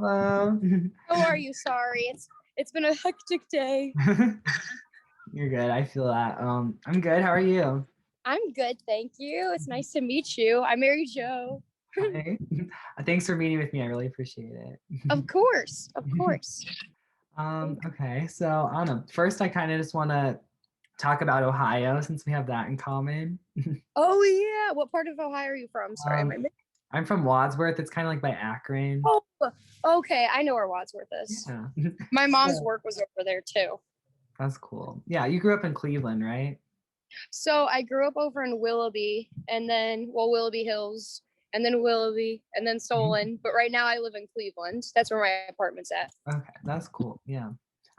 Hello. How are you? Sorry, it's been a hectic day. You're good. I feel that. I'm good. How are you? I'm good, thank you. It's nice to meet you. I'm Mary Jo. Hi. Thanks for meeting with me. I really appreciate Of it. course, of course. Okay. So I don't know. First, I kind of just want to talk about Ohio since we have that in common. Oh yeah, what part of Ohio are you from? Sorry, am I Um, I'm from Wadsworth. It's kind of like by Akron. Oh, okay. I know where Wadsworth is. Yeah. My mom's So work was over there too. that's cool. Yeah, you grew up in Cleveland, right? So I grew up over in Willoughby, and then Willoughby Hills, and then Willoughby, and then Solon. But right now I live in Cleveland. That's where my apartment's at. Okay, that's cool. Yeah.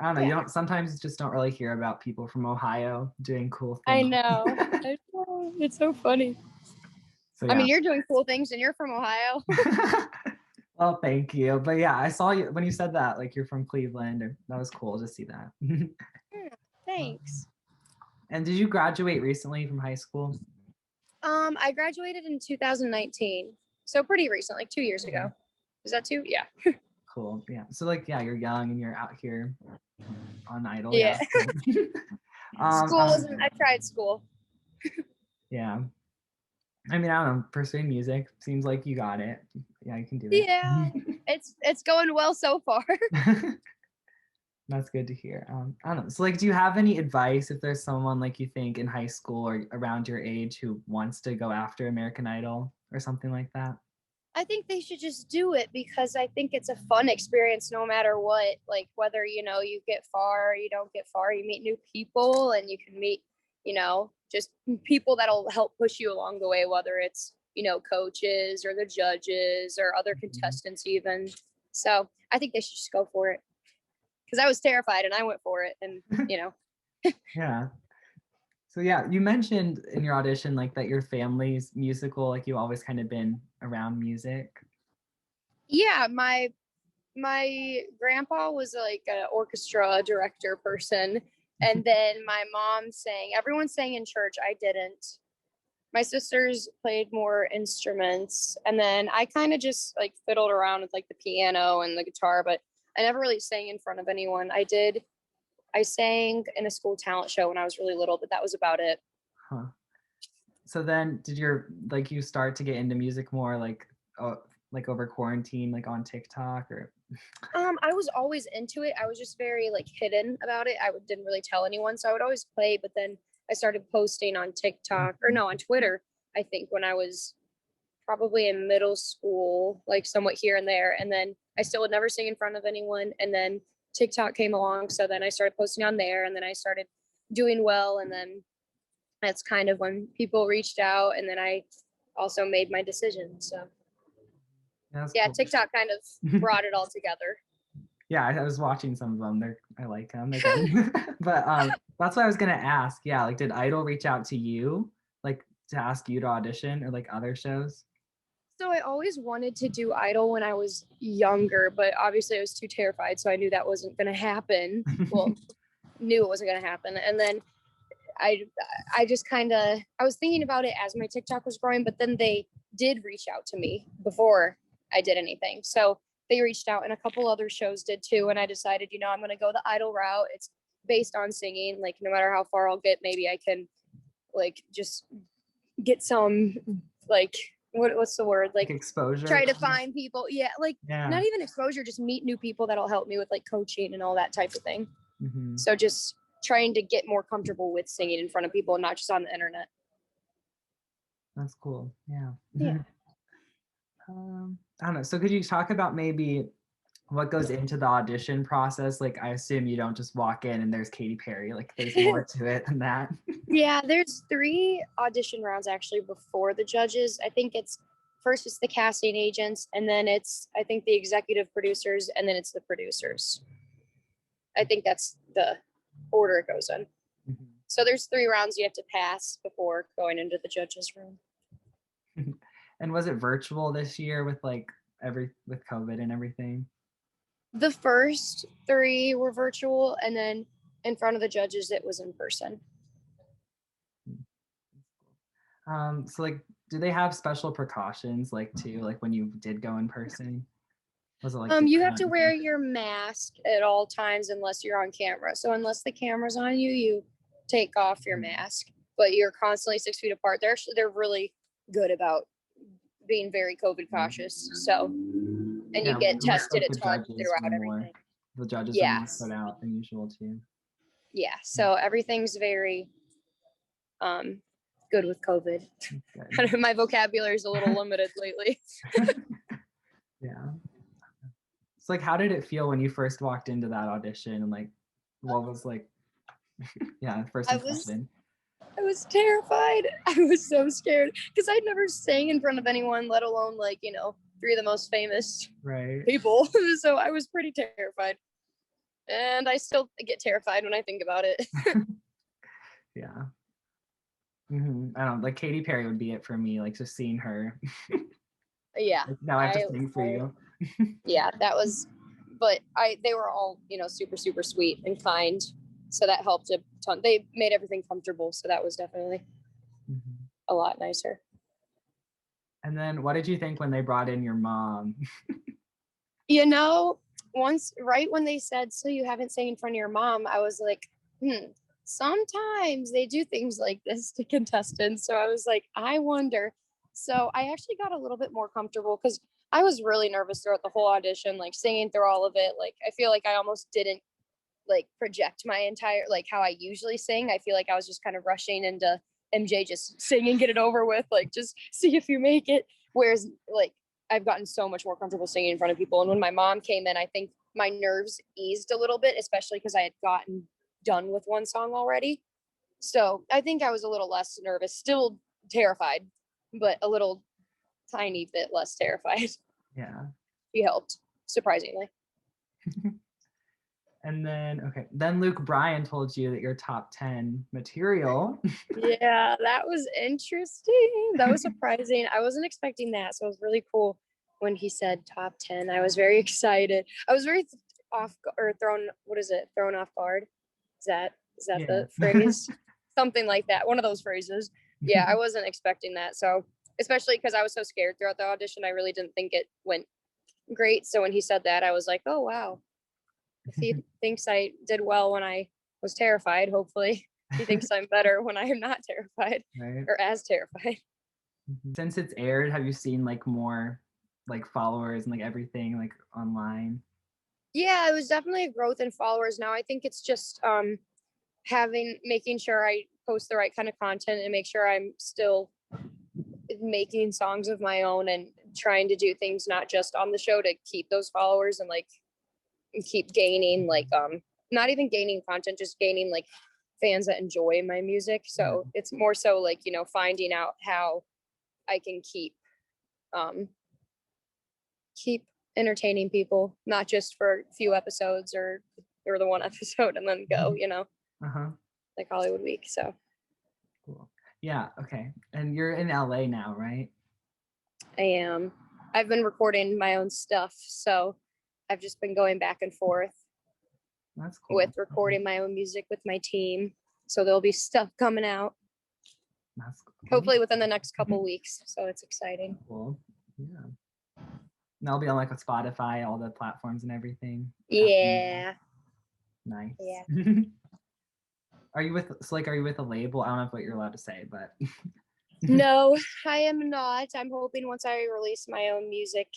I don't know. You Yeah, don't sometimes just don't really hear about people from Ohio doing cool I things. know. I know. It's so funny. So I yeah. mean, you're doing cool things, and you're from Ohio. Well, thank you. But yeah, I saw you when you said that, like you're from Cleveland. That was cool to see that. Yeah, thanks. And did you graduate recently from high school? I graduated in 2019, so pretty recent, like 2 years Yeah. ago. Is that two? Yeah. Cool. Yeah. So like, yeah, you're young and you're out here on Idol. Yeah, Yeah. that's cool. School wasn't. I tried school. Yeah. I mean, I don't know. Pursuing music seems like you got it. Yeah, you can do Yeah, it. it's going well so far. That's good to hear. I don't know. So, like, do you have any advice if there's someone like you think in high school or around your age who wants to go after American Idol or something like that? I think they should just do it because I think it's a fun experience no matter what. Like whether you get far or you don't get far, you meet new people and you can meet, just people that'll help push you along the way, whether it's, coaches or the judges or other Mhm. contestants even. So I think they should just go for it. Because I was terrified and I went for it and. Yeah. So yeah, you mentioned in your audition like that your family's musical, like you always kind of been around music. Yeah, my grandpa was like an orchestra director person, and then my mom sang. Everyone sang in church. I didn't. My sisters played more instruments, and then I kind of just like fiddled around with like the piano and the guitar, but I never really sang in front of anyone. I sang in a school talent show when I was really little, but that was about it. Huh. So then did you start to get into music more like over quarantine, like on TikTok or I was always into it. I was just very like hidden about it. Didn't really tell anyone, so I would always play. But then I started posting on TikTok or no, on Twitter. I think when I was probably in middle school, like somewhat here and there. And then I still would never sing in front of anyone. And then TikTok came along, so then I started posting on there, and then I started doing well. And then that's kind of when people reached out, and then I also made my decision. So that's yeah, cool. TikTok kind of brought it all together. Yeah, I was watching some of them. I like them. They're good. But that's what I was gonna ask. Yeah, like did Idol reach out to you, like to ask you to audition or like other shows? So I always wanted to do Idol when I was younger, but obviously I was too terrified, so I knew that wasn't going to happen. Well, knew it wasn't going to happen, and then I I just kind of I was thinking about it as my TikTok was growing, but then they did reach out to me before I did anything. So they reached out, and a couple other shows did too, and I decided, I'm going to go the Idol route. It's based on singing. Like no matter how far I'll get, maybe I can like just get some like what's the word, Like like exposure. try to find people, yeah, like Yeah. not even exposure, just meet new people that'll help me with like coaching and all that type of thing. Hmm. So just trying to get more comfortable with singing in front of people and not just on the internet. That's cool. Yeah. Yeah. I don't know. So could you talk about maybe what goes into the audition process? Like I assume you don't just walk in and there's Katy Perry. Like there's more to it than that. Yeah, there's 3 audition rounds actually before the judges. I think it's first it's the casting agents, and then it's I think the executive producers, and then it's the producers. I think that's the order it goes in. Mhm. So there's 3 rounds you have to pass before going into the judges room. And was it virtual this year with with COVID and everything? The first 3 were virtual, and then in front of the judges it was in person. So like do they have special precautions like too, like when you did go in person? Was it like You have different? to wear your mask at all times unless you're on camera. So unless the camera's on you, you take off your mask. But you're constantly 6 feet apart. They're really good about being very COVID cautious. So, and Yeah, you get it looks tested like a the ton judges were throughout more everything. put Yes. out than usual too. Yeah. So everything's very good with COVID. Good. My vocabulary is a little limited lately. Yeah. It's like, how did it feel when you first walked into that audition, and like, what was like, yeah, first I was impression? terrified. I was so scared because I'd never sang in front of anyone, let alone like, you know, 3 of the most famous Right. people. So I was pretty terrified. And I still get terrified when I think about it. Yeah. I don't know, like Katy Perry would be it for me, like just seeing her. Yeah. Like, now I have to sing for you. Yeah, that was, but they were all, you know, super, super sweet and kind. So that helped a ton. They made everything comfortable. So that was definitely a lot nicer. And then what did you think when they brought in your mom? You know, once right when they said, so you haven't sang in front of your mom, I was like, sometimes they do things like this to contestants. So I was like, I wonder. So I actually got a little bit more comfortable because I was really nervous throughout the whole audition, like singing through all of it. Like I feel like I almost didn't like project my entire, like how I usually sing. I feel like I was just kind of rushing into MJ, just sing and get it over with, like just see if you make it. Whereas like I've gotten so much more comfortable singing in front of people. And when my mom came in, I think my nerves eased a little bit, especially because I had gotten done with one song already. So I think I was a little less nervous, still terrified, but a little tiny bit less terrified. Yeah. She helped, surprisingly. And then Luke Bryan told you that you're top 10 material. Yeah, that was interesting. That was surprising. I wasn't expecting that. So it was really cool when he said top 10. I was very excited. I was very thrown off guard. Is that Yeah. the phrase? Something like that. One of those phrases. Yeah, I wasn't expecting that. So, especially because I was so scared throughout the audition, I really didn't think it went great. So when he said that, I was like, oh, wow. If he thinks I did well when I was terrified, hopefully he thinks I'm better when I am not terrified, Right. or as terrified. Since it's aired, have you seen like more like followers and like everything like online? Yeah, it was definitely a growth in followers. Now I think it's just making sure I post the right kind of content and make sure I'm still making songs of my own and trying to do things not just on the show to keep those followers and like keep gaining like not even gaining content, just gaining like fans that enjoy my music. So it's more so like, you know, finding out how I can keep entertaining people, not just for a few episodes or the one episode and then go, you know, like Hollywood Week. So cool. Yeah. Okay. And you're in LA now, right? I am. I've been recording my own stuff, so I've just been going back and forth. That's cool. With recording my own music with my team. So there'll be stuff coming out. That's cool. Hopefully within the next couple weeks. So it's exciting. Cool. Yeah. And that'll be on like a Spotify, all the platforms and everything. Yeah. Nice. Yeah. Are you with a label? I don't know what you're allowed to say, but no, I am not. I'm hoping once I release my own music,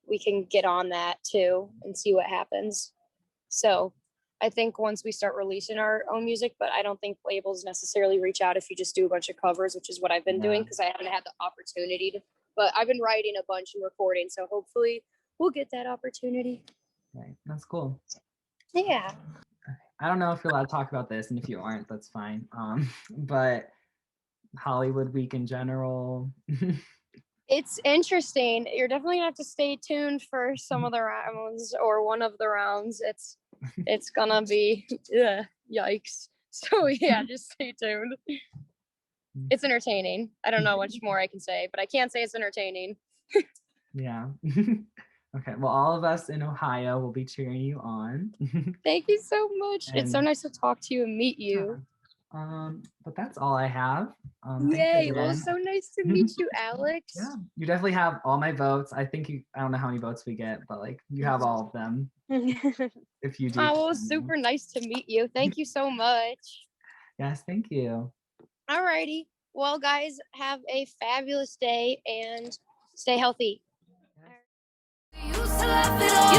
we can get on that too and see what happens. So I think once we start releasing our own music, but I don't think labels necessarily reach out if you just do a bunch of covers, which is what I've been doing because I haven't had the opportunity to, but I've been writing a bunch and recording. So hopefully we'll get that opportunity. Right. That's cool. Yeah. I don't know if you're allowed to talk about this, and if you aren't, that's fine. But Hollywood Week in general. It's interesting. You're definitely gonna have to stay tuned for some of the rounds or one of the rounds. It's gonna be yikes. So yeah, just stay tuned. It's entertaining. I don't know much more I can say, but I can say it's entertaining. Yeah. Okay. Well, all of us in Ohio will be cheering you on. Thank you so much. It's so nice to talk to you and meet you. But that's all I have. Thanks Yay! Well, again. so nice to meet you, Alex. Yeah, you definitely have all my votes. I think I don't know how many votes we get, but like you have all of them if you do. Oh, well, super nice to meet you. Thank you so much. Yes, thank you. Alrighty. Well, guys, have a fabulous day and stay healthy. Used to laugh it off.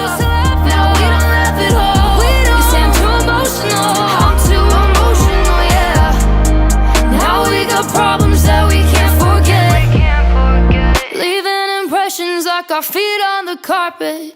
Now we don't laugh at all. You say I'm too emotional. I'm too emotional, yeah. Now we got problems that we can't forget. Leaving impressions like our feet on the carpet.